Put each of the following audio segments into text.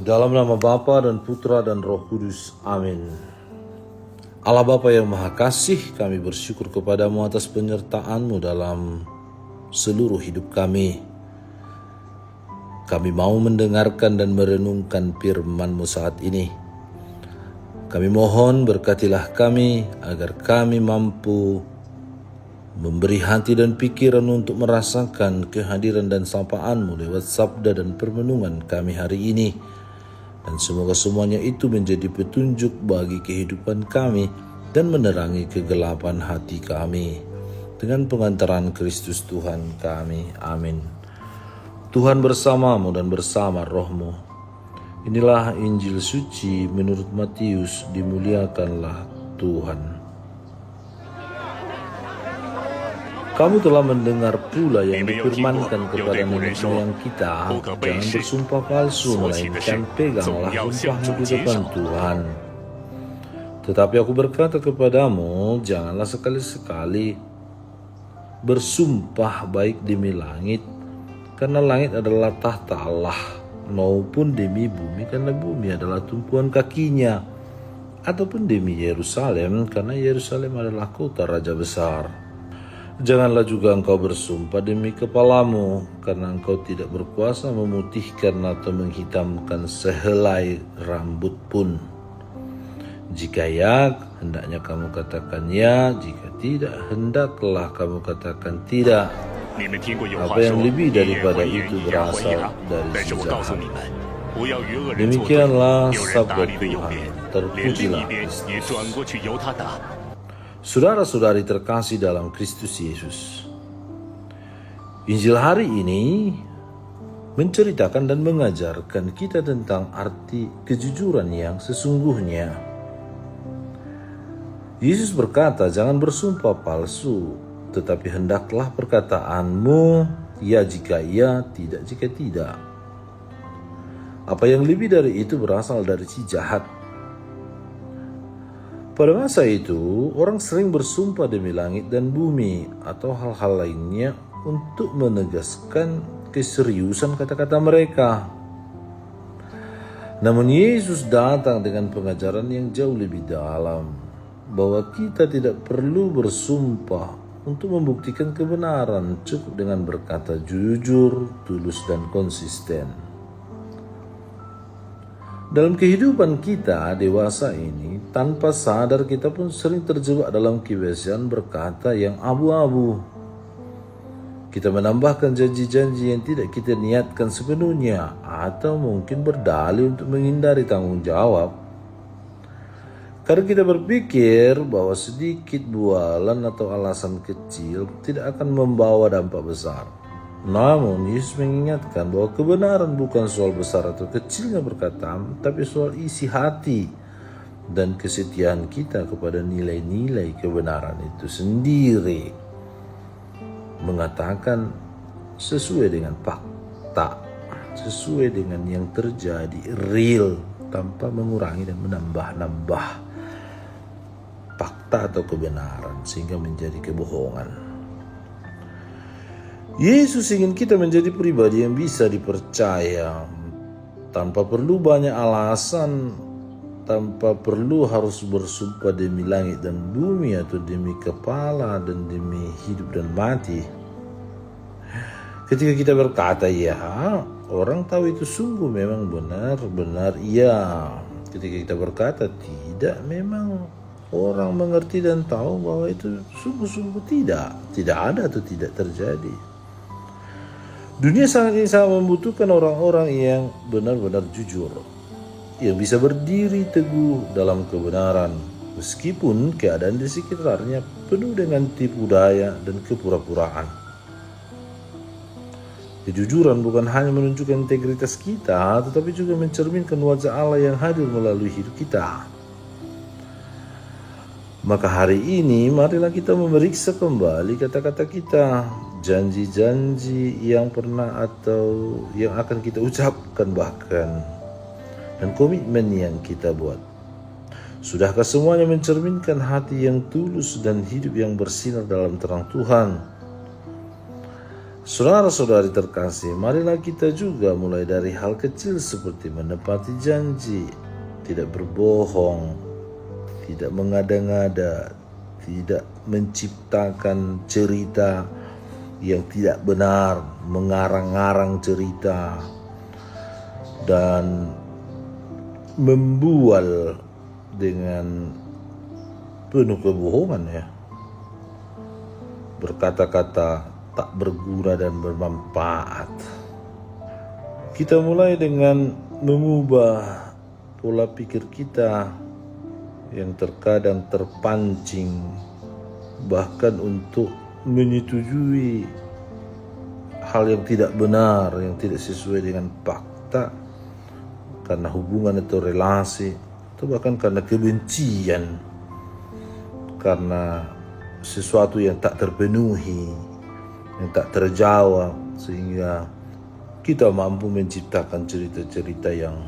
Dalam nama Bapa dan Putra dan Roh Kudus. Amin. Allah Bapa yang Maha Kasih, kami bersyukur kepadamu atas penyertaan-Mu dalam seluruh hidup kami. Kami mau mendengarkan dan merenungkan firman-Mu saat ini. Kami mohon berkatilah kami agar kami mampu memberi hati dan pikiran untuk merasakan kehadiran dan sapaan-Mu lewat sabda dan permenungan kami hari ini. Dan semoga semuanya itu menjadi petunjuk bagi kehidupan kami dan menerangi kegelapan hati kami. Dengan pengantaran Kristus Tuhan kami. Amin. Tuhan bersamamu dan bersama rohmu. Inilah Injil suci menurut Matius, dimuliakanlah Tuhan. Kamu telah mendengar pula yang difirmankan kepada nenek moyang kita, jangan bersumpah palsu, melainkan peganglah sumpahmu di depan Tuhan. Tetapi aku berkata kepadamu, janganlah sekali-sekali bersumpah baik demi langit, karena langit adalah tahta Allah, maupun demi bumi, karena bumi adalah tumpuan kakinya, ataupun demi Yerusalem, karena Yerusalem adalah kota Raja besar. Janganlah juga engkau bersumpah demi kepalamu, karena engkau tidak berkuasa memutihkan atau menghitamkan sehelai rambut pun. Jika ya, hendaknya kamu katakan ya, jika tidak, hendaklah kamu katakan tidak. Apa yang lebih daripada itu berasal dari si jahat. Demikianlah sabda Tuhan. Terpujilah Kristus. Saudara-saudari terkasih dalam Kristus Yesus, Injil hari ini menceritakan dan mengajarkan kita tentang arti kejujuran yang sesungguhnya. Yesus berkata, jangan bersumpah palsu, tetapi hendaklah perkataanmu ya jika ya, tidak jika tidak. Apa yang lebih dari itu berasal dari si jahat. Pada masa itu, orang sering bersumpah demi langit dan bumi atau hal-hal lainnya untuk menegaskan keseriusan kata-kata mereka. Namun Yesus datang dengan pengajaran yang jauh lebih dalam, bahwa kita tidak perlu bersumpah untuk membuktikan kebenaran, cukup dengan berkata jujur, tulus, dan konsisten. Dalam kehidupan kita dewasa ini, tanpa sadar kita pun sering terjebak dalam kebiasaan berkata yang abu-abu. Kita menambahkan janji-janji yang tidak kita niatkan sepenuhnya, atau mungkin berdalih untuk menghindari tanggung jawab. Karena kita berpikir bahwa sedikit bualan atau alasan kecil tidak akan membawa dampak besar. Namun Yesus mengingatkan bahwa kebenaran bukan soal besar atau kecilnya perkataan, tapi soal isi hati dan kesetiaan kita kepada nilai-nilai kebenaran itu sendiri. Mengatakan sesuai dengan fakta, sesuai dengan yang terjadi, real, tanpa mengurangi dan menambah-nambah fakta atau kebenaran sehingga menjadi kebohongan. Yesus ingin kita menjadi pribadi yang bisa dipercaya tanpa perlu banyak alasan, tanpa perlu harus bersumpah demi langit dan bumi atau demi kepala dan demi hidup dan mati. Ketika kita berkata ya, orang tahu itu sungguh memang benar-benar iya. Ketika kita berkata tidak, memang orang mengerti dan tahu bahwa itu sungguh-sungguh tidak ada atau tidak terjadi. Dunia sangat membutuhkan orang-orang yang benar-benar jujur, yang bisa berdiri teguh dalam kebenaran, meskipun keadaan di sekitarnya penuh dengan tipu daya dan kepura-puraan. Kejujuran bukan hanya menunjukkan integritas kita, tetapi juga mencerminkan wajah Allah yang hadir melalui hidup kita. Maka hari ini marilah kita memeriksa kembali kata-kata kita, janji-janji yang pernah atau yang akan kita ucapkan bahkan, dan komitmen yang kita buat. Sudahkah semuanya mencerminkan hati yang tulus dan hidup yang bersinar dalam terang Tuhan? Saudara-saudari terkasih, marilah kita juga mulai dari hal kecil seperti menepati janji, tidak berbohong, tidak mengada-ngada, tidak menciptakan cerita yang tidak benar, mengarang-arang cerita, dan membual dengan penuh kebohongan ya. Berkata-kata tak berguna dan bermanfaat. Kita mulai dengan mengubah pola pikir kita yang terkadang terpancing bahkan untuk menyetujui hal yang tidak benar, yang tidak sesuai dengan fakta, karena hubungan atau relasi, atau bahkan karena kebencian, karena sesuatu yang tak terpenuhi, yang tak terjawab, sehingga kita mampu menciptakan cerita-cerita yang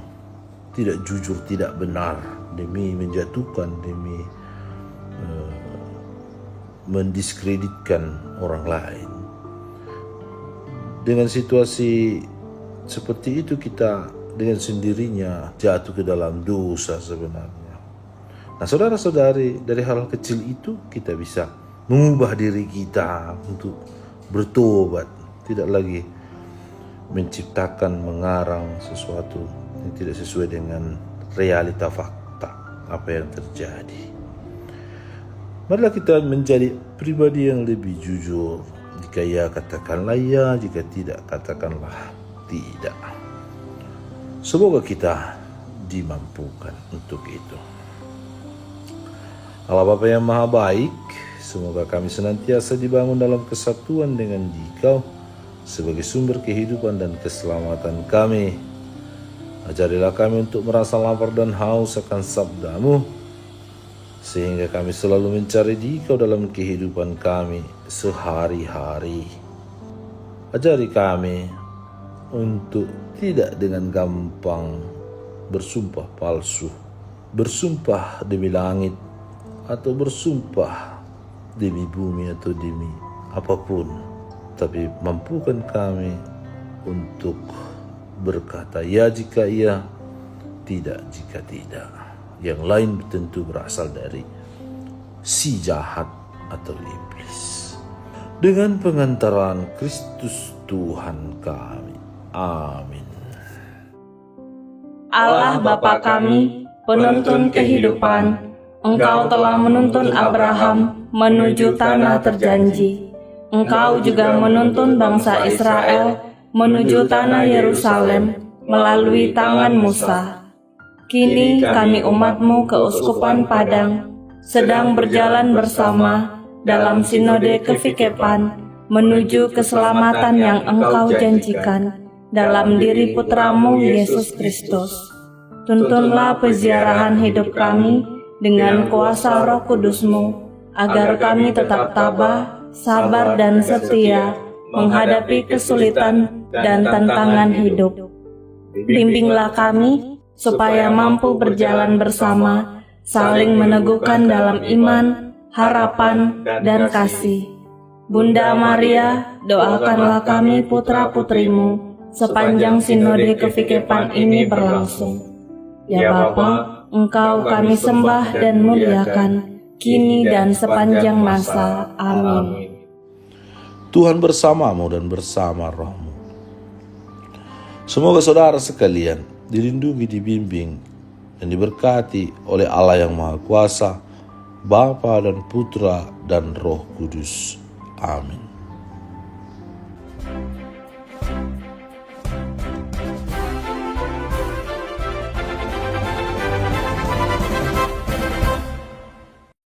tidak jujur, tidak benar, demi menjatuhkan, demi mendiskreditkan orang lain. Dengan situasi seperti itu, kita dengan sendirinya jatuh ke dalam dosa sebenarnya. Nah, saudara-saudari, dari hal kecil itu kita bisa mengubah diri kita untuk bertobat, tidak lagi menciptakan, mengarang sesuatu yang tidak sesuai dengan realita fakta apa yang terjadi. Marilah kita menjadi pribadi yang lebih jujur. Jika ya, katakanlah ya, jika tidak, katakanlah tidak. Semoga kita dimampukan untuk itu. Allah Bapa yang Maha Baik, semoga kami senantiasa dibangun dalam kesatuan dengan Dikau sebagai sumber kehidupan dan keselamatan kami. Ajarilah kami untuk merasa lapar dan haus akan sabda-Mu, sehingga kami selalu mencari Dikau dalam kehidupan kami sehari-hari. Ajari kami untuk tidak dengan gampang bersumpah palsu, bersumpah demi langit, atau bersumpah demi bumi atau demi apapun, tapi mampukan kami untuk berkata ya jika iya, tidak jika tidak. Yang lain tentu berasal dari si jahat atau iblis. Dengan pengantaran Kristus Tuhan kami. Amin. Allah Bapa kami, penuntun kehidupan, Engkau telah menuntun Abraham menuju tanah terjanji. Engkau juga menuntun bangsa Israel menuju tanah Yerusalem melalui tangan Musa. Kini kami umat-Mu keuskupan Padang sedang berjalan bersama dalam sinode kefikepan menuju keselamatan yang Engkau janjikan dalam diri Putra-Mu Yesus Kristus. Tuntunlah peziarahan hidup kami dengan kuasa Roh Kudus-Mu, agar kami tetap tabah, sabar dan setia menghadapi kesulitan dan tantangan hidup. Bimbinglah kami supaya mampu berjalan bersama, saling meneguhkan dalam iman, harapan, dan kasih. Bunda Maria, doakanlah kami putra-putrimu sepanjang sinode kefikepan ini berlangsung. Ya Bapa, Engkau kami sembah dan muliakan, kini dan sepanjang masa. Amin. Tuhan bersamamu dan bersama rohmu. Semoga saudara sekalian dilindungi, dibimbing, dan diberkati oleh Allah yang Maha Kuasa, Bapa dan Putra dan Roh Kudus. Amin.